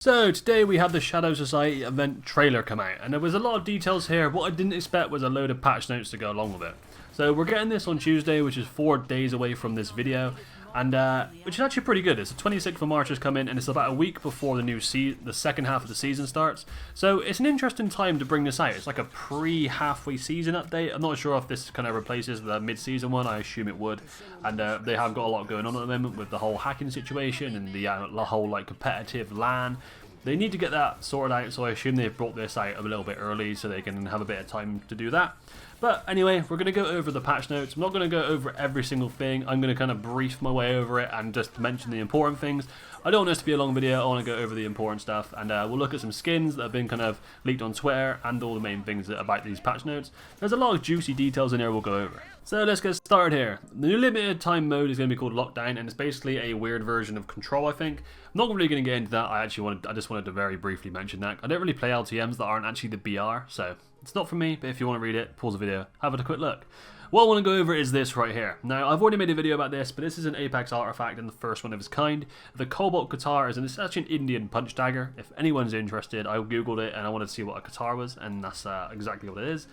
So today we had the Shadow Society event trailer come out, and there was a lot of details here. What I didn't expect was a load of patch notes to go along with it. So we're getting this on Tuesday, which is 4 days away from this video, and which is actually pretty good. It's the 26th of March has come in, and it's about a week before the second half of the season starts. So it's an interesting time to bring this out. It's like a pre-halfway season update. I'm not sure if this kind of replaces the mid-season one. I assume it would, and they have got a lot going on at the moment with the whole hacking situation and the whole like competitive LAN. They need to get that sorted out, so I assume they've brought this out a little bit early so they can have a bit of time to do that. But anyway, we're going to go over the patch notes. I'm not going to go over every single thing. I'm going to kind of brief my way over it and just mention the important things. I don't want this to be a long video. I want to go over the important stuff, and we'll look at some skins that have been kind of leaked on Twitter and all the main things about these patch notes. There's a lot of juicy details in there we'll go over. So let's get started here. The new limited time mode is going to be called Lockdown, and it's basically a weird version of Control, I think. I'm not really going to get into that. I just wanted to very briefly mention that. I don't really play LTMs that aren't actually the BR, so it's not for me, but if you want to read it, pause the video, have a quick look. What I want to go over is this right here. Now, I've already made a video about this, but this is an Apex artifact and the first one of its kind. The Cobalt Guitar is it's actually an Indian punch dagger. If anyone's interested, I googled it and I wanted to see what a guitar was, and that's exactly what it is.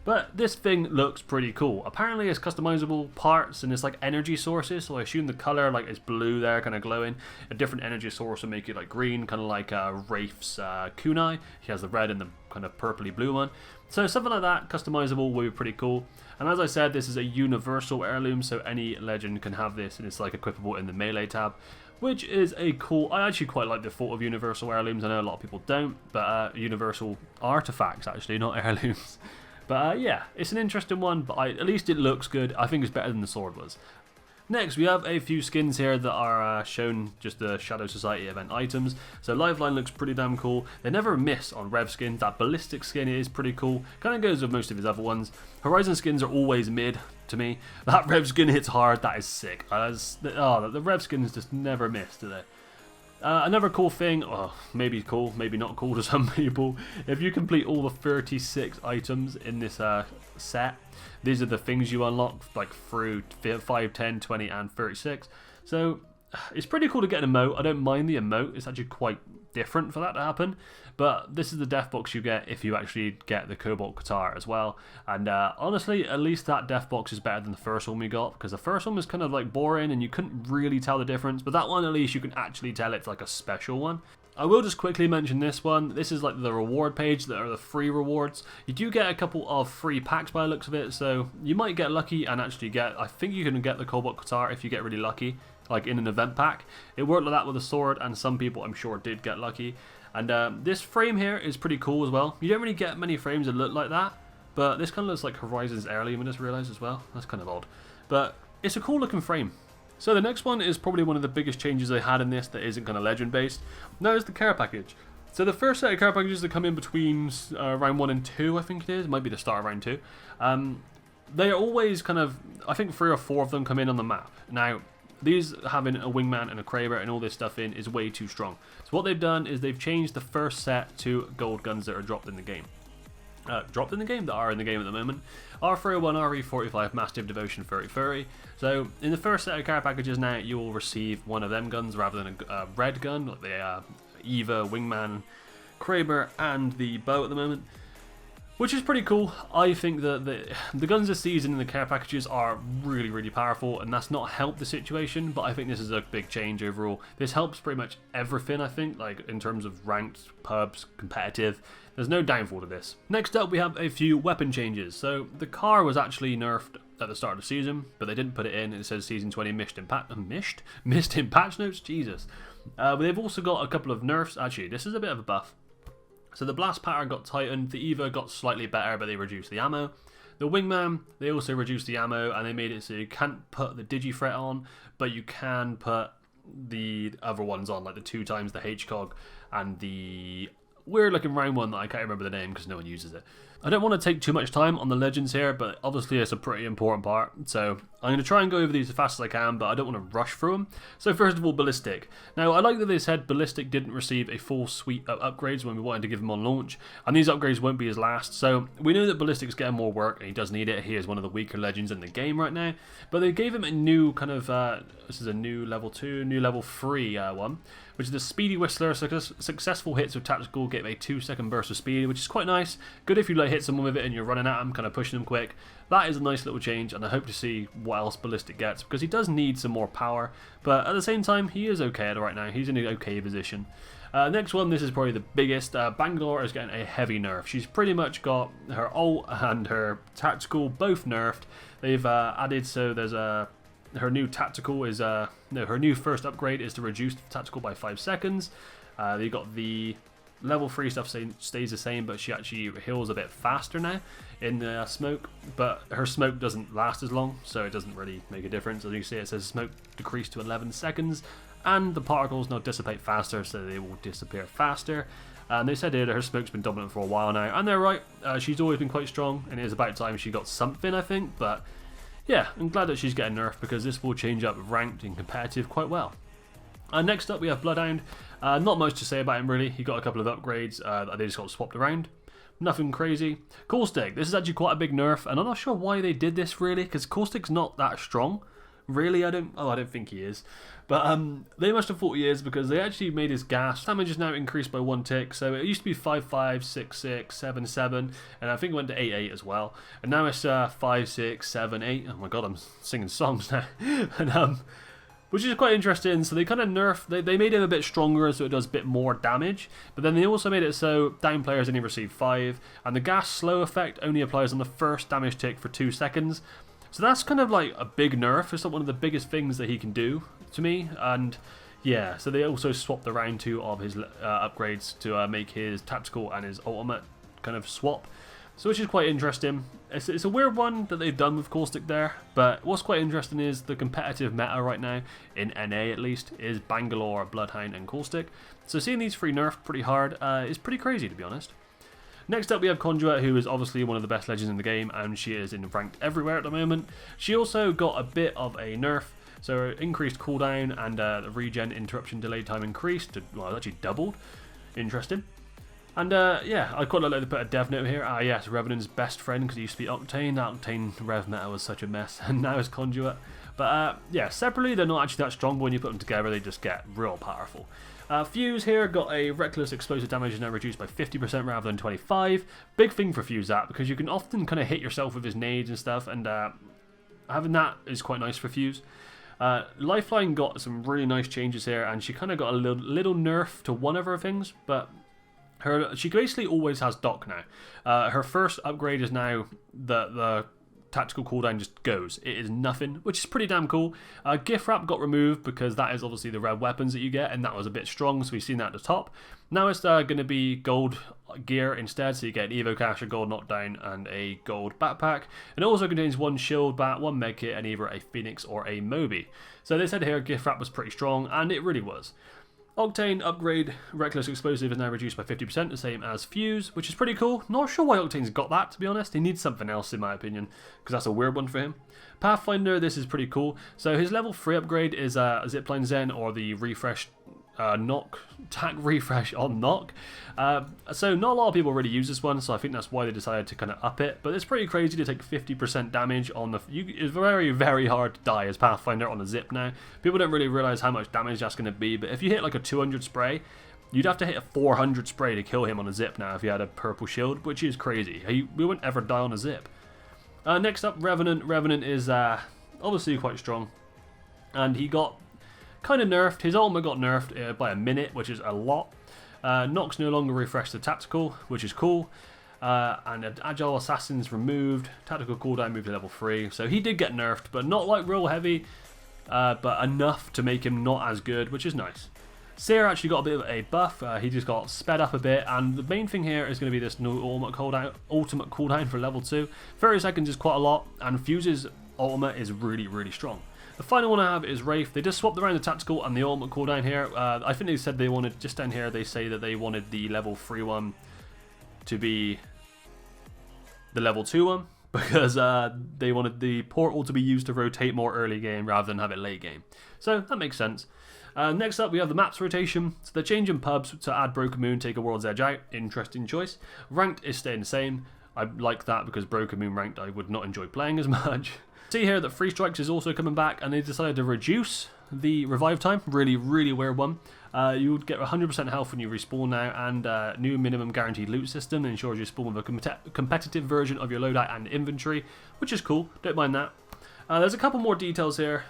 But this thing looks pretty cool. Apparently it's customizable parts and it's like energy sources, so I assume the color like is blue there, kind of glowing. A different energy source will make it like green, kind of like Rafe's kunai. He has the red and the kind of purpley blue one. So something like that, customizable, will be pretty cool. And as I said, this is a universal heirloom, so any legend can have this, and it's like equipable in the melee tab, which is a cool. I actually quite like the thought of universal heirlooms. I know a lot of people don't, but universal artifacts actually, not heirlooms. But yeah, it's an interesting one, but at least it looks good. I think it's better than the sword was. Next, we have a few skins here that are shown just the Shadow Society event items. So Lifeline looks pretty damn cool. They never miss on Rev skins. That Ballistic skin is pretty cool. Kind of goes with most of his other ones. Horizon skins are always mid to me. That Rev skin hits hard. That is sick. The Rev skins just never miss, do they? Another cool thing, maybe cool, maybe not cool to some people, if you complete all the 36 items in this set, these are the things you unlock like through 5, 10, 20 and 36. So it's pretty cool to get an emote. I don't mind the emote, it's actually quite different for that to happen, but this is the death box you get if you actually get the Cobalt Guitar as well. And honestly, at least that death box is better than the first one we got, because the first one was kind of like boring and you couldn't really tell the difference, but that one at least you can actually tell it's like a special one. I will just quickly mention this one. This is like the reward page that are the free rewards. You do get a couple of free packs by the looks of it, so you might get lucky and actually get, I think you can get the Cobalt Guitar if you get really lucky, like in an event pack. It worked like that with a sword, and some people I'm sure did get lucky. And this frame here is pretty cool as well. You don't really get many frames that look like that, but this kind of looks like Horizon's heirloom, I just realised as well. That's kind of odd, but it's a cool looking frame. So the next one is probably one of the biggest changes they had in this that isn't kind of legend based. That is the care package. So the first set of care packages that come in between round 1 and 2, I think it is, it might be the start of round 2. They are always kind of, I think 3 or 4 of them come in on the map. Now, these having a wingman and a Kraber and all this stuff in is way too strong. So what they've done is they've changed the first set to gold guns that are dropped in the game. That are in the game at the moment. R301, RE45, Mastiff Devotion 3030. So in the first set of care packages now, you will receive one of them guns rather than a red gun, like the Eva, Wingman, Kraber, and the bow at the moment, which is pretty cool. I think that the guns this season in the care packages are really, really powerful, and that's not helped the situation, but I think this is a big change overall. This helps pretty much everything, I think, like in terms of ranked, pubs, competitive. There's no downfall to this. Next up, we have a few weapon changes. So the car was actually nerfed at the start of the season, but they didn't put it in. It says Season 20 missed in patch notes? Jesus. But they've also got a couple of nerfs. Actually, this is a bit of a buff. So the blast pattern got tightened, the Eva got slightly better, but they reduced the ammo. The Wingman, they also reduced the ammo, and they made it so you can't put the Digifret on, but you can put the other ones on, like the 2 times the HCOG and the weird looking round one that I can't remember the name because no one uses it. I don't want to take too much time on the legends here, but obviously it's a pretty important part, so I'm going to try and go over these as fast as I can, but I don't want to rush through them. So first of all, Ballistic. Now I like that they said Ballistic didn't receive a full suite of upgrades when we wanted to give him on launch, and these upgrades won't be his last, so we know that Ballistic's getting more work and he does need it. He is one of the weaker legends in the game right now, but they gave him a new kind of, this is a new level 2, new level 3 one, which is the Speedy Whistler. Successful hits with tactical give a 2-second burst of speed, which is quite nice. Good if you like hit someone with it and you're running at them, kind of pushing them quick. That is a nice little change, and I hope to see what else Ballistic gets, because he does need some more power, but at the same time, he is okay right now. He's in an okay position. Next one, this is probably the biggest. Bangalore is getting a heavy nerf. She's pretty much got her ult and her tactical both nerfed. They've added, so there's her new tactical is no, her new first upgrade is to reduce the tactical by 5 seconds. They got the level 3 stuff stays the same, but she actually heals a bit faster now in the smoke. But her smoke doesn't last as long, so it doesn't really make a difference. As you can see, it says smoke decreased to 11 seconds. And the particles now dissipate faster, so they will disappear faster. And they said here that her smoke's been dominant for a while now, and they're right. She's always been quite strong, and it is about time she got something, I think. But yeah, I'm glad that she's getting nerfed, because this will change up ranked and competitive quite well. Next up, we have Bloodhound. Not much to say about him, really. He got a couple of upgrades. They just got swapped around. Nothing crazy. Caustic. This is actually quite a big nerf, and I'm not sure why they did this, really, because Caustic's not that strong. Really, I don't think he is. But they must have thought he is, because they actually made his gas damage is now increased by 1 tick. So it used to be 5-5, 6-6, 7-7, and I think it went to 8-8 as well. And now it's 5-6, 7-8. Oh my god, I'm singing songs now. And which is quite interesting. So they kind of nerfed, they made him a bit stronger, so it does a bit more damage. But then they also made it so down players only receive 5, and the gas slow effect only applies on the first damage tick for 2 seconds. So that's kind of like a big nerf. It's not one of the biggest things that he can do to me. And yeah, so they also swapped around 2 of his upgrades to make his tactical and his ultimate kind of swap. So which is quite interesting. It's a weird one that they've done with Caustic there. But what's quite interesting is the competitive meta right now, in NA at least, is Bangalore, Bloodhound and Caustic. So seeing these 3 nerfed pretty hard is pretty crazy, to be honest. Next up, we have Conduit, who is obviously one of the best legends in the game, and she is in ranked everywhere at the moment. She also got a bit of a nerf, so increased cooldown and the regen interruption delay time increased. Well, it actually doubled. Interesting. And yeah, I quite like to put a dev note here. Yes, Revenant's best friend, because he used to be Octane. That Octane Rev meta was such a mess, and now it's Conduit. But yeah, separately, they're not actually that strong, but when you put them together, they just get real powerful. Fuse here got a reckless explosive damage now reduced by 50% rather than 25. Big thing for Fuse that, because you can often kind of hit yourself with his nades and stuff, and having that is quite nice for Fuse. Lifeline got some really nice changes here, and she kind of got a little nerf to one of her things, but she basically always has Doc now. Her first upgrade is now the tactical cooldown just goes. It is nothing, which is pretty damn cool. Gift Wrap got removed because that is obviously the red weapons that you get, and that was a bit strong, so we've seen that at the top. Now it's going to be gold gear instead, so you get an Evo Cache, a gold knockdown, and a gold backpack. And it also contains 1 shield bat, 1 med kit, and either a Phoenix or a Moby. So they said here Gift Wrap was pretty strong, and it really was. Octane upgrade, Reckless Explosive is now reduced by 50%, the same as Fuse, which is pretty cool. Not sure why Octane's got that, to be honest. He needs something else, in my opinion, because that's a weird one for him. Pathfinder, this is pretty cool. So his level 3 upgrade is Zipline Zen, or the refresh knock, tack refresh on knock. So not a lot of people really use this one, so I think that's why they decided to kind of up it. But it's pretty crazy to take 50% damage on the... It's very, very hard to die as Pathfinder on a zip now. People don't really realise how much damage that's going to be, but if you hit like a 200 spray, you'd have to hit a 400 spray to kill him on a zip now if you had a purple shield, which is crazy. We wouldn't ever die on a zip. Next up, Revenant. Revenant is obviously quite strong, and he got kind of nerfed. His ultimate got nerfed by a minute, which is a lot. Nox no longer refreshed the tactical, which is cool. And Agile Assassin's removed. Tactical cooldown moved to level 3. So he did get nerfed, but not like real heavy, but enough to make him not as good, which is nice. Seer actually got a bit of a buff. He just got sped up a bit, and the main thing here is going to be this new ultimate cooldown for level 2. 30 seconds is quite a lot, and Fuse's ultimate is really, really strong. The final one I have is Wraith. They just swapped around the tactical and the ultimate cooldown here. I think they said they wanted, just down here, they say that they wanted the level 3 one to be the level 2 one, because they wanted the portal to be used to rotate more early game rather than have it late game. So that makes sense. Next up, we have the maps rotation. So they're changing pubs to add Broken Moon, take a World's Edge out. Interesting choice. Ranked is staying the same. I like that because Broken Moon ranked I would not enjoy playing as much. See here that Free Strikes is also coming back, and they decided to reduce the revive time. Really, really weird one. You would get 100% health when you respawn now, and new minimum guaranteed loot system ensures you spawn with a competitive version of your loadout and inventory, which is cool, don't mind that. There's a couple more details here.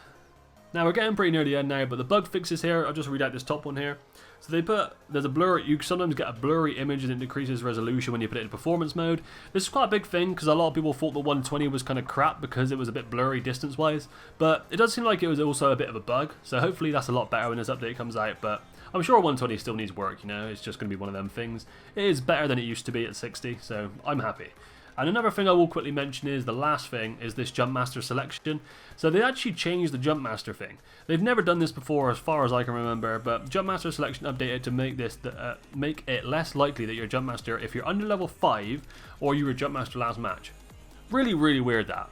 Now we're getting pretty near the end now, but the bug fixes here, I'll just read out this top one here. So they put, there's a blur, you sometimes get a blurry image and it decreases resolution when you put it in performance mode. This is quite a big thing because a lot of people thought the 120 was kind of crap because it was a bit blurry distance wise, but it does seem like it was also a bit of a bug, so hopefully that's a lot better when this update comes out, but I'm sure 120 still needs work, you know, it's just going to be one of them things. It is better than it used to be at 60, so I'm happy. And another thing I will quickly mention is, the last thing, is this Jump Master selection. So they actually changed the Jump Master thing. They've never done this before as far as I can remember, but Jump Master selection updated to make this make it less likely that you're Jump Master if you're under level 5 or you were Jump Master last match. Really, really weird that.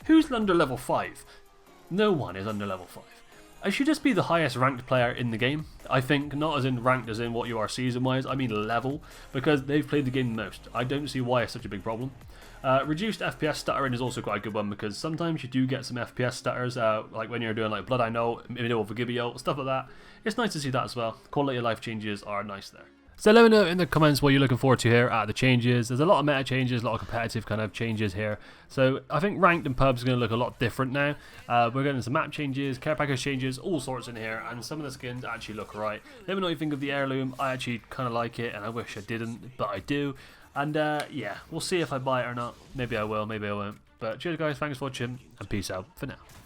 Who's under level 5? No one is under level 5. I should just be the highest ranked player in the game. I think, not as in ranked as in what you are season wise, I mean level, because they've played the game the most. I don't see why it's such a big problem. Reduced FPS stuttering is also quite a good one, because sometimes you do get some FPS stutters, like when you're doing like Blood I Know, middle of a Gibio, stuff like that. It's nice to see that as well. Quality of life changes are nice there. So let me know in the comments what you're looking forward to here at the changes. There's a lot of meta changes, a lot of competitive kind of changes here. So I think ranked and pubs are going to look a lot different now. We're getting some map changes, care package changes, all sorts in here, and some of the skins actually look right. Let me know what you think of the heirloom. I actually kind of like it, and I wish I didn't, but I do. And yeah, we'll see if I buy it or not. Maybe I will, maybe I won't. But cheers guys, thanks for watching, and peace out for now.